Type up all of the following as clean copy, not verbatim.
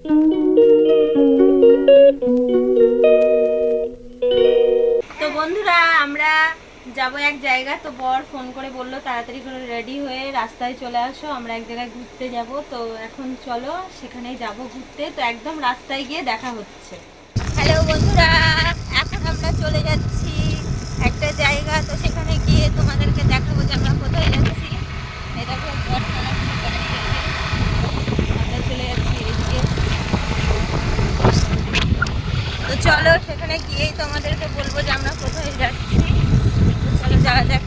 তো বন্ধুরা আমরা যাবো এক জায়গা, তো বর ফোন করে বললো তাড়াতাড়ি করে রেডি হয়ে রাস্তায় চলে আসো, আমরা এক জায়গায় ঘুরতে যাব। তো এখন চলো সেখানেই যাব ঘুরতে। তো একদম রাস্তায় গিয়ে দেখা হচ্ছে। হ্যালো বন্ধুরা, এখন আমরা চলে যাচ্ছি একটা জায়গা, তো সেখানে গিয়ে তোমাদেরকে দেখাবো যে আমরা কোথায় যাচ্ছি। এটা খুব বড় আমরা চলে যাচ্ছি এদিকে। তো চলো সেখানে গিয়েই তোমাদেরকে বলবো যে আমরা কোথায় যাচ্ছি। তো চলো যাওয়া যাক।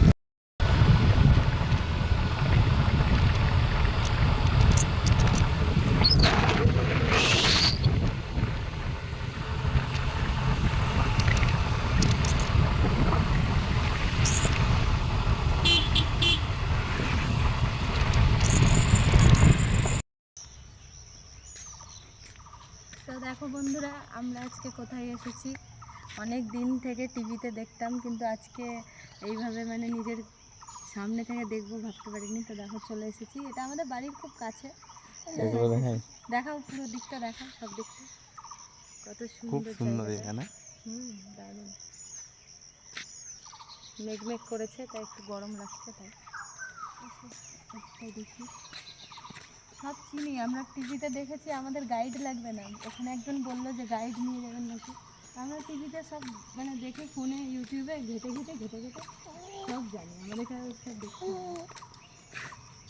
তো দেখো বন্ধুরা, আমরা আজকে কোথায় এসেছি। অনেক দিন থেকে টিভিতে দেখতাম, কিন্তু আজকে এইভাবে মানে নিজের সামনে থেকে দেখবো ভাবতে পারিনি। তো দেখো চলে এসেছি, এটা আমাদের বাড়ির খুব কাছে। দেখাও পুরো দিকটা, দেখাও সব দিকটা, কত সুন্দর জায়গাটা। দারুণ। মেঘমেঘ করেছে তাই একটু গরম লাগছে, তাই দেখি। সব চিনি, আমরা টিভিতে দেখেছি, আমাদের গাইড লাগবে না। ওখানে একজন বললো যে গাইড নিয়ে যাবেন নাকি। আমরা টিভিতে সব মানে দেখে, ফোনে ইউটিউবে ঘেটে সব জানি। আমাদেরকে সব দেখতে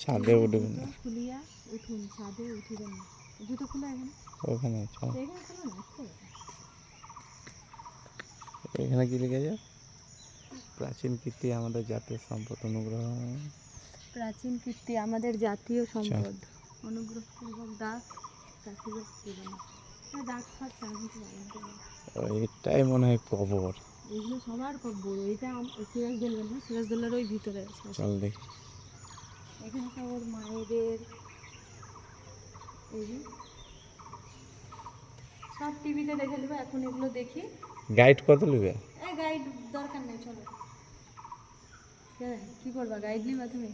ছাদে উঠবেন না, খুলিয়া উঠুন, ছাদে উঠিবেন না। জুতো খুলে এখানে ওখানে খুলে না। এখানে কি লিখেছে? প্রাচীন কীর্তি আমাদের জাতীয় সম্পদ, অনুগ্রহ। প্রাচীন কীর্তি আমাদের জাতীয় সম্পদ, অনুগ্রহপূর্বক ডাক চাষিদের দেবেন। ডাক ফাঁক এটাই মনে হয় কবর। এগুলো সবার কবর। এটা সিরাজদৌল্লা না, সিরাজদৌল্লার ওই ভিতরে আছে। চল দেখি। এখানে সব মায়েদের, এই সব টিভিতে দেখে নেবে, এখন এগুলো দেখি। গাইড কত নেবে? গাইড দরকার নেই, চলো। কি করবা, গাইড নিবা তুমি?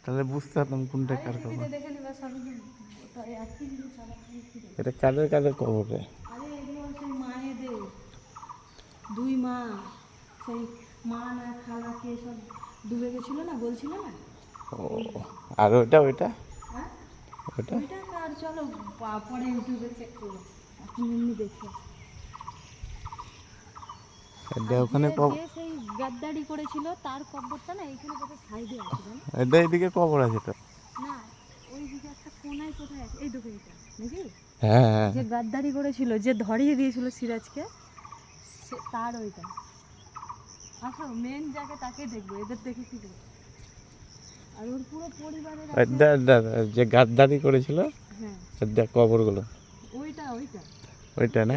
তাহলে বুঝতে পারতাম কোনটা কার কবর। দেখে নিবা সবই। এটা কাদের কাদের কবর? আরে এগুলো হচ্ছে মায়েদের, দুই মা, সেই মা না খালাকে সব ডুবে গেছিল না, বলছিল না। ও, আর ওইটা হ্যাঁ ওইটা আর চলো পরে ইউটিউবে চেক করবো, এখন এমনি দেখো। ওখানে সেই গাদ্দারি করেছিল তার কবরটা না এখানে কোথাও সাইডে আছে, জানো? এটা এইদিকে কবর আছে তো না, ওইদিকে একটা কোনায় কোথায় আছে, এই দেখো এটা নাকি। হ্যাঁ, যে গাদ্দারি করেছিল, যে ধরিয়ে দিয়েছিল সিরাজকে, তার ওইটা। আসো মেন যাকে তাকে দেখবো, এদের দেখে কি দেখবো। আর ওর পুরো পরিবারের যে গাদ্দারি করেছিল, হ্যাঁ কবরগুলো, ওইটা ওইটা না।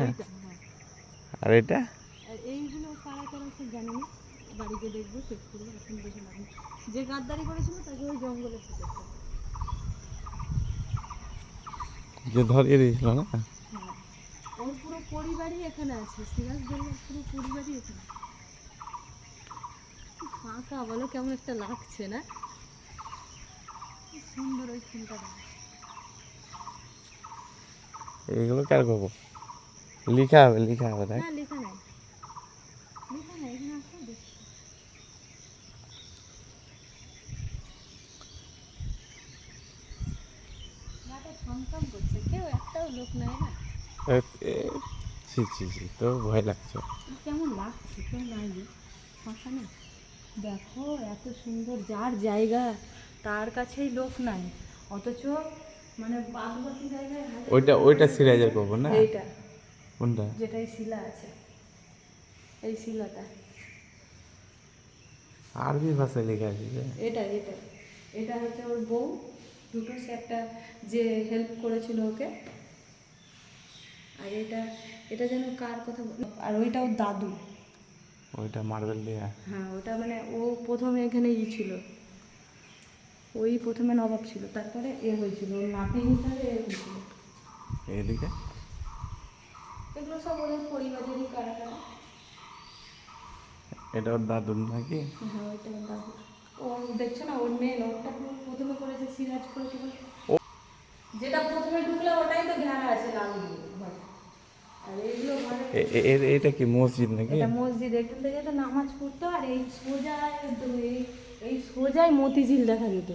আর এটা এইগুলো কারা কারা সব জানি না, বাড়িতে দেখবো, চেক করবো, এখন দেখে লাগবে। যে গাদ্দারি করেছিল তাকে ওই জঙ্গলে পুঁতেছে, যে ধরিয়ে দিয়েছিল না। হ্যাঁ, ওর পুরো পরিবারই এখানে আছে, সিরাজদৌল্লার পুরো পরিবারই এখানে। ফাঁকা বলো, কেমন একটা লাগছে না? সুন্দর ওই ফুলটা। এইগুলো কার খবর? লেখা হবে তাই না? লেখা নাই এখানে আসো দেখি। রাতে থমথম করছে, কেউ একটাও লোক নাই না। তো ভয় লাগছে, কেমন লাগছে, কেউ নাই, ফাঁকা নেই। দেখো এত সুন্দর, যার জায়গা তার কাছেই লোক নাই, অথচ মানে বাদবাকি জায়গায় ওইটা সিরাজের কবর না। এইটা কোনটা? যেটাই শিলা আছে, এই শিলাটা আরবি ভাষায় লেখা আছে। এটা এটা হচ্ছে ওর বউ, দুটো সে একটা যে হেল্প করেছিল ওকে। আর এটা যেন কার কথা, আর ওইটা ওর দাদু, ওইটা মার্বেল দেয়া। হ্যাঁ, ওটা মানে ও প্রথমে এখানে ছিল, ওই প্রথমে নবাব ছিল, তারপরে হয়েছিল ওর নাতি হিসাবে হয়েছিল। এদিকে এগুলো সব ওদের পরিবারেরই কারা কারা। এটা ওর দাদুর নাকি? হ্যাঁ, ওইটা ওর দাদু। ও দেখছো না, ওর মেয়ে ওরটা প্রথমে করেছে, সিরাজ করেছিল। যেটা প্রথমে ঢুকলো ওটাই তো ঘেরা আছে, এটা কি মসজিদ নাকি? এটা মসজিদ, এখান থেকে তো নামাজ পড়তো আর এই সোজাই মতিঝিল দেখা যেত।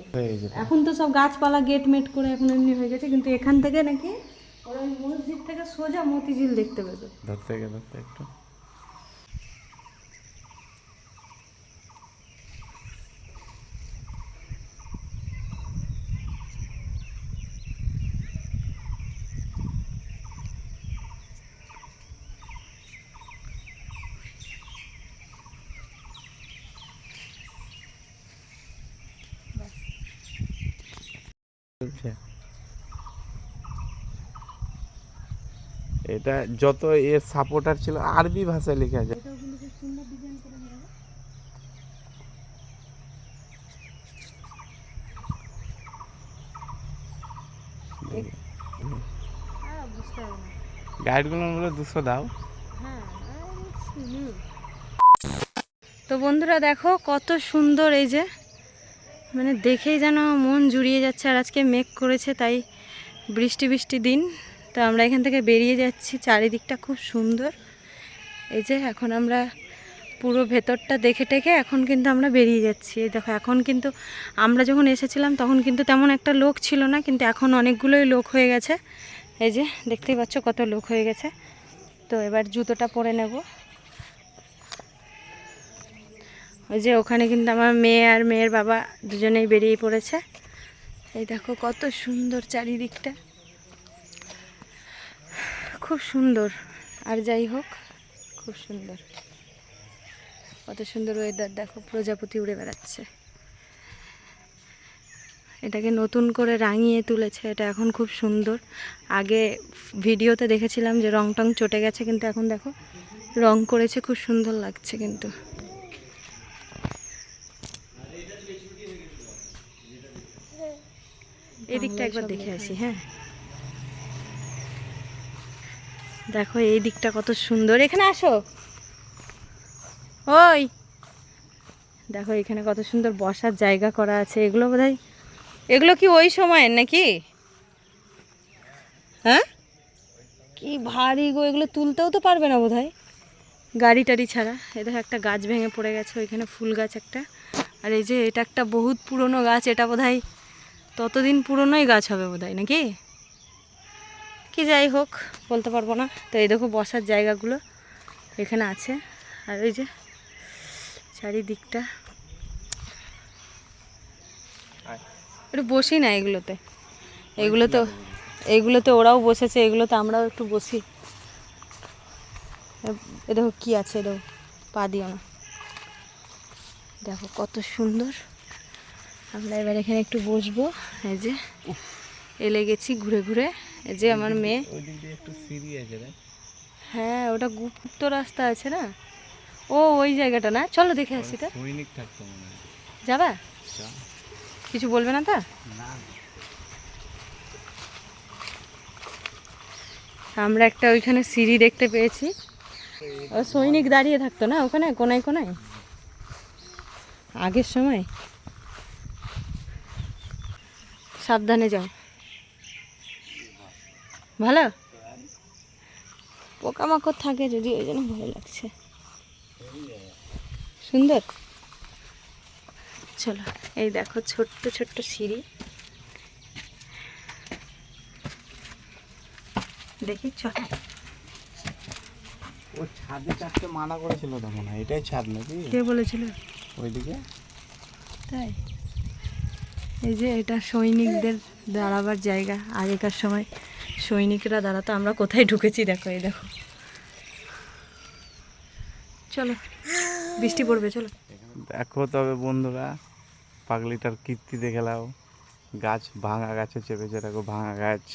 এখন তো সব গাছপালা গেট মেট করে এখন এমনি হয়ে গেছে, কিন্তু এখান থেকে নাকি ওরা ওই মসজিদ থেকে সোজা মতিঝিল দেখতে পেত। ধরতে একটু এটা যত এর সাপোর্টার ছিল আরবি ভাষায় লেখা আছে। এটাও কিন্তু খুব সুন্দর ডিজাইন করে নেওয়া। বুঝতে হবে না, গাইডগুলো বলে 200 দাও। হ্যাঁ। তো বন্ধুরা দেখো কত সুন্দর, এই যে মানে দেখেই যেন মন জুড়িয়ে যাচ্ছে। আর আজকে মেঘ করেছে, তাই বৃষ্টি বৃষ্টি দিন। তো আমরা এখান থেকে বেরিয়ে যাচ্ছি, চারিদিকটা খুব সুন্দর। এই যে এখন আমরা পুরো ভেতরটা দেখে টেকে এখন কিন্তু আমরা বেরিয়ে যাচ্ছি। এই দেখো এখন কিন্তু আমরা যখন এসেছিলাম তখন কিন্তু তেমন একটা লোক ছিল না, কিন্তু এখন অনেকগুলোই লোক হয়ে গেছে। এই যে দেখতেই পাচ্ছ কত লোক হয়ে গেছে। তো এবার জুতোটা পরে নেব। ওই যে ওখানে কিন্তু আমার মেয়ে আর মেয়ের বাবা দুজনেই বেরিয়ে পড়েছে। এই দেখো কত সুন্দর চারিদিকটা, খুব সুন্দর। আর যাই হোক খুব সুন্দর, কত সুন্দর ওয়েদার। দেখো প্রজাপতি উড়ে বেড়াচ্ছে, এটাকে নতুন করে রাঙিয়ে তুলেছে। এটা এখন খুব সুন্দর। আগে ভিডিওতে দেখেছিলাম যে রং টং চটে গেছে, কিন্তু এখন দেখো রং করেছে, খুব সুন্দর লাগছে। কিন্তু এদিকটা একবার দেখে আসি। হ্যাঁ দেখো এই দিকটা কত সুন্দর, এখানে আসো। ওই দেখো এখানে কত সুন্দর বসার জায়গা করা আছে। এগুলো বোধহয়, এগুলো কি ওই সময়ের নাকি? হ্যাঁ কি ভারী গো, এগুলো তুলতেও তো পারবে না বোধহয় গাড়ি টাড়ি ছাড়া। এ দেখো একটা গাছ ভেঙে পড়ে গেছে, ওইখানে ফুল গাছ একটা। আর এই যে এটা একটা বহুত পুরনো গাছ, এটা বোধহয় ততদিন পুরনোই গাছ হবে বোধহয় নাকি, কি যাই হোক বলতে পারবো না। তো এই দেখো বসার জায়গাগুলো এখানে আছে। আর ওই যে চারিদিকটা একটু বসি না এগুলোতে, এইগুলোতে ওরাও বসেছে, এগুলোতে আমরাও একটু বসি। এ দেখো কী আছে, দেখো পা দিও না। দেখো কত সুন্দর। আমরা এবার এখানে একটু বসবো। এই যে এলে গেছি ঘুরে ঘুরে। এই যে আমার মেয়ে, হ্যাঁ ওটা গুপ্ত রাস্তা আছে না, ও ওই জায়গাটা না, চলো দেখে আসি। তো যাবা, কিছু বলবে না? তা আমরা একটা ওইখানে সিঁড়ি দেখতে পেয়েছি, ও সৈনিক দাঁড়িয়ে থাকতো না ওখানে কোনায় কোনায় আগের সময়। সাবধানে যাও, ভালো পোকামাকড় থাকে যদি, ওই জন্য ভালো লাগছে, সুন্দর। চলো এই দেখো ছোট্ট ছোট্ট সিঁড়ি, দেখি চলো। ও ছাদে চারটে মানা করেছিল তো মনে হয়, এটাই ছাদ নাকি? কে বলেছিল? ওইদিকে তাই। এই যে এটা সৈনিকদের দাঁড়াবার জায়গা, আগেকার সময় সৈনিকরা দাঁড়াতো। আমরা কোথায় ঢুকেছি দেখো, এই দেখো। চলো বৃষ্টি পড়বে, চলো। দেখো তবে বন্ধুরা পাগলিটার কীর্তি দেখে নাও। গাছ, ভাঙা গাছে চেপেছে, দেখো ভাঙা গাছ।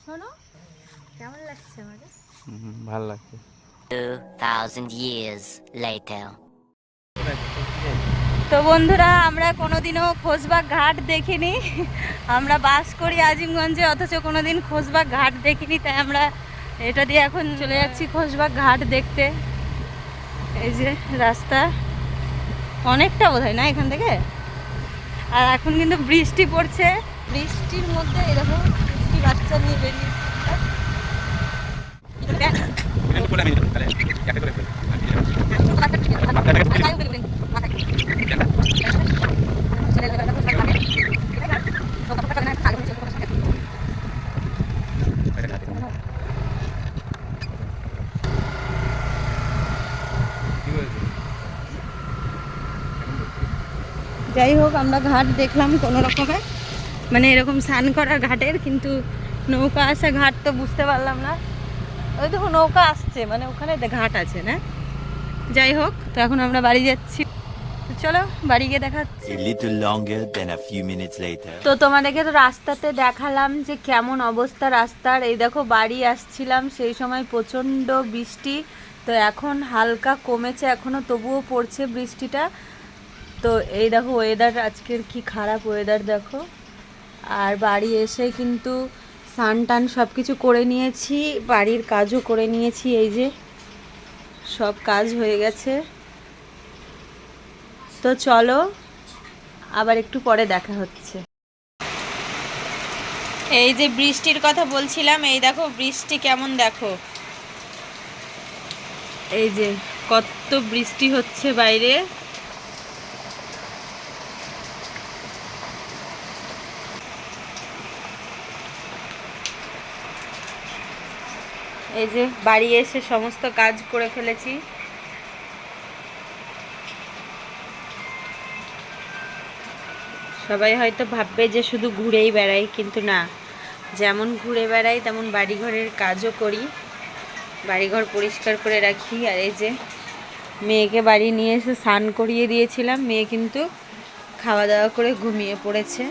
শোনো কেমন লাগছে আমাদের? ভালো লাগছে। 2000 years later. তো বন্ধুরা আমরা কোনোদিনও খোশবাগ ঘাট দেখিনি। আমরা বাস করি আজিমগঞ্জে, অথচ কোনোদিন খোশবাগ ঘাট দেখিনি। তাই আমরা এটা দিয়ে এখন চলে যাচ্ছি খোশবাগ ঘাট দেখতে। এই যে রাস্তা অনেকটা বোধহয় না এখান থেকে। আর এখন কিন্তু বৃষ্টি পড়ছে, বৃষ্টির মধ্যে এরকম বৃষ্টি বাচ্চা নিয়ে বেরিয়েছে। হোক আমরা ঘাট দেখলাম কোনো রকমে, মানে এরকম স্নান করা ঘাটের, কিন্তু নৌকা আসা ঘাট তো বুঝতে পারলাম না। ওই দেখো নৌকা আসছে, মানে ওখানে ঘাট আছে না। যাই হোক, তো এখন আমরা বাড়ি যাচ্ছি, তো চলো বাড়ি গিয়ে দেখাচ্ছি। A little longer than a few minutes later. তো তোমাদেরকে তো রাস্তাতে দেখালাম যে কেমন অবস্থা রাস্তার। এই দেখো বাড়ি আসছিলাম সেই সময় প্রচণ্ড বৃষ্টি, তো এখন হালকা কমেছে, এখনও তবুও পড়ছে বৃষ্টিটা। তো এই দেখো ওয়েদার আজকের কি খারাপ ওয়েদার দেখো। আর বাড়ি এসে কিন্তু স্নান টান সব কিছু করে নিয়েছি, বাড়ির কাজও করে নিয়েছি, এই যে সব কাজ হয়ে গেছে। তো চলো আবার একটু পরে দেখা হচ্ছে। এই যে বৃষ্টির কথা বলছিলাম, এই দেখো বৃষ্টি কেমন দেখো, এই যে কত বৃষ্টি হচ্ছে বাইরে। এই যে বাড়ি এসে সমস্ত কাজ করে ফেলেছি। সবাই হয়তো ভাববে যে শুধু ঘুরেই বেড়াই, কিন্তু না, যেমন ঘুরে বেড়াই তেমন বাড়িঘরের কাজও করি, বাড়িঘর পরিষ্কার করে রাখি। আর এই যে মেয়েকে বাড়ি নিয়ে এসে স্নান করিয়ে দিয়েছিলাম, মেয়ে কিন্তু খাওয়া দাওয়া করে ঘুমিয়ে পড়েছে।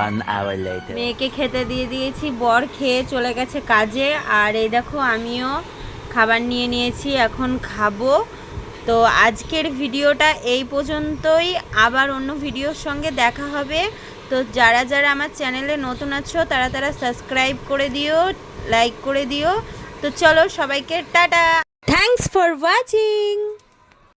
One hour later. মেয়েকে খেতে দিয়ে দিয়েছি, বর খেয়ে চলে গেছে কাজে। আর এই দেখো আমিও খাবার নিয়ে নিয়েছি, এখন খাবো। তো আজকের ভিডিওটা এই পর্যন্তই, আবার অন্য ভিডিওর সঙ্গে দেখা হবে। তো যারা যারা আমার চ্যানেলে নতুন আছো তারা তারা সাবস্ক্রাইব করে দিও, লাইক করে দিও। তো চলো সবাইকে টাটা, থ্যাঙ্কস ফর ওয়াচিং।